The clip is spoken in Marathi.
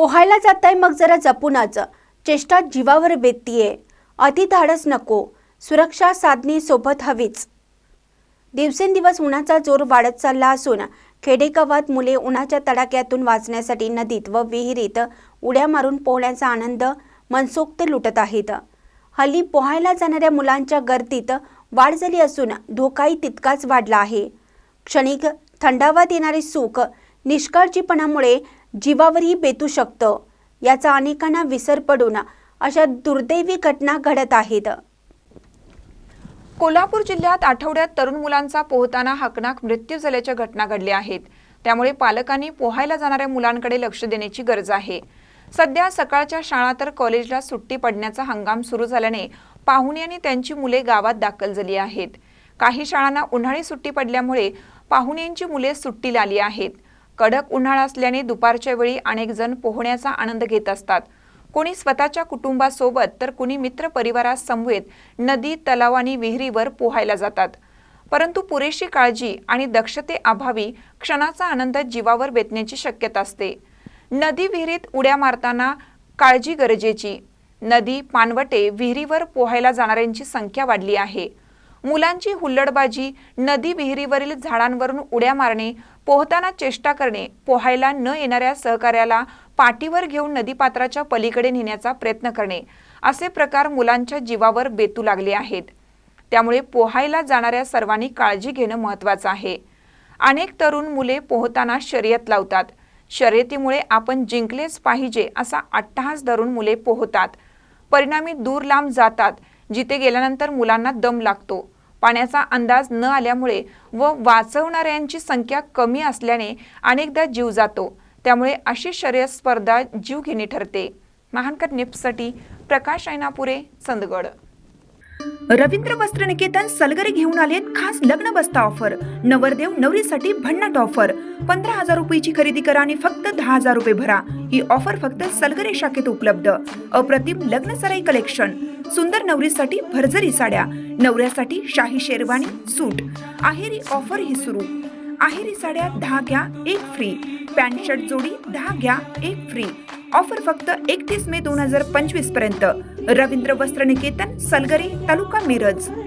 पोहायला जाताय मग जरा जपूनच, चेष्टा जीवावर बेततीये, अति धाडस नको, सुरक्षा साधने सोबत हवीच। दिवसेंदिवस उन्हाचा जोर वाढत चालला असून खेडेगावात मुले उन्हाच्या तडाख्यातून वाचण्यासाठी नदीत व विहिरीत उड्या मारून पोहण्याचा आनंद मनसोक्त लुटत आहेत। हल्ली पोहायला जाणाऱ्या मुलांच्या गर्दीत वाढ झाली असून धोकाही तितकाच वाढला आहे। क्षणिक थंडावा देणारे सुख निष्काळजीपणामुळे जीवावरही बेतू शकतं, याचा अनेकांना विसर पडून अशा दुर्दैवी घटना घडत आहेत। कोल्हापूर जिल्ह्यात आठवड्यात तरुण मुलांचा पोहताना हकनाक मृत्यू झाल्याच्या घटना घडल्या आहेत। त्यामुळे पालकांनी पोहायला जाणाऱ्या मुलांकडे लक्ष देण्याची गरज आहे। सध्या सकाळच्या शाळा तर कॉलेजला सुट्टी पडण्याचा हंगाम सुरू झाल्याने पाहुणे आणि त्यांची मुले गावात दाखल झाली आहेत। काही शाळांना उन्हाळी सुट्टी पडल्यामुळे पाहुण्यांची मुले सुट्टीला आली आहेत। कडक उन्हाळा असल्याने दुपारच्या वेळी अनेक जण पोहण्याचा आनंद घेत असतात। कोणी स्वतःच्या कुटुंबासोबत तर कोणी मित्र परिवारासमवेत नदी, तलाव आणि विहिरीवर पोहायला जातात। परंतु पुरेशी काळजी आणि दक्षतेअभावी क्षणाचा आनंद जीवावर बेतण्याची शक्यता असते। नदी, विहिरीत उड्या मारताना काळजी गरजेची। नदी, पाणवटे, विहिरीवर पोहायला जाणाऱ्यांची संख्या वाढली आहे। मुलांची हुल्लडबाजी, नदी, विहिरीवरील झाडांवरून उड्या मारणे, पोहताना चेष्टा करणे, पोहायला न येणाऱ्या सहकार्याला पाठीवर घेऊन नदीपात्राच्या पलीकडे नेण्याचा प्रयत्न करणे असे प्रकार मुलांच्या जीवावर बेतू लागले आहेत। त्यामुळे पोहायला जाणाऱ्या सर्वांनी काळजी घेणं महत्त्वाचं आहे। अनेक तरुण मुले पोहताना शर्यत लावतात। शर्यतीमुळे आपण जिंकलेच पाहिजे असा अट्टहास धरून मुले पोहतात। परिणामी दूर लांब जातात, जिथे गेल्यानंतर मुलांना दम लागतो। पाण्याचा अंदाज न आल्यामुळे व वाचवणाऱ्यांची संख्या कमी असल्याने अनेकदा जीव जातो। त्यामुळे अशी शर्यत स्पर्धा जीवघेणी ठरते। महानकर निप्ससाठी प्रकाश ऐनापुरे, चंदगड। रवींद्र वस्त्र निकेतन सलगरे घेऊन आलेत खास लग्न बस्ता ऑफर। नवरदेव नवरीसाठी भन्नाट ऑफर। 15,000 रुपयाची खरेदी करा आणि फक्त 10,000 रुपये भरा। ही ऑफर फक्त सलगरे शाखेत उपलब्ध। अप्रतिम लग्न सराई कलेक्शन, सुंदर नवरीसाठी भरजरी साड्या, नवऱ्यासाठी शाही शेरवानी, सूट। आहेरी ऑफर ही सुरू। आहेरी साड्या 10 घ्या 1 फ्री, पॅन्ट शर्ट जोडी 10 घ्या 1 फ्री। ऑफर फक्त 31 मे 2025 पर्यंत। रवींद्र वस्त्र निकेतन, सलगरे, तालुका मिरज।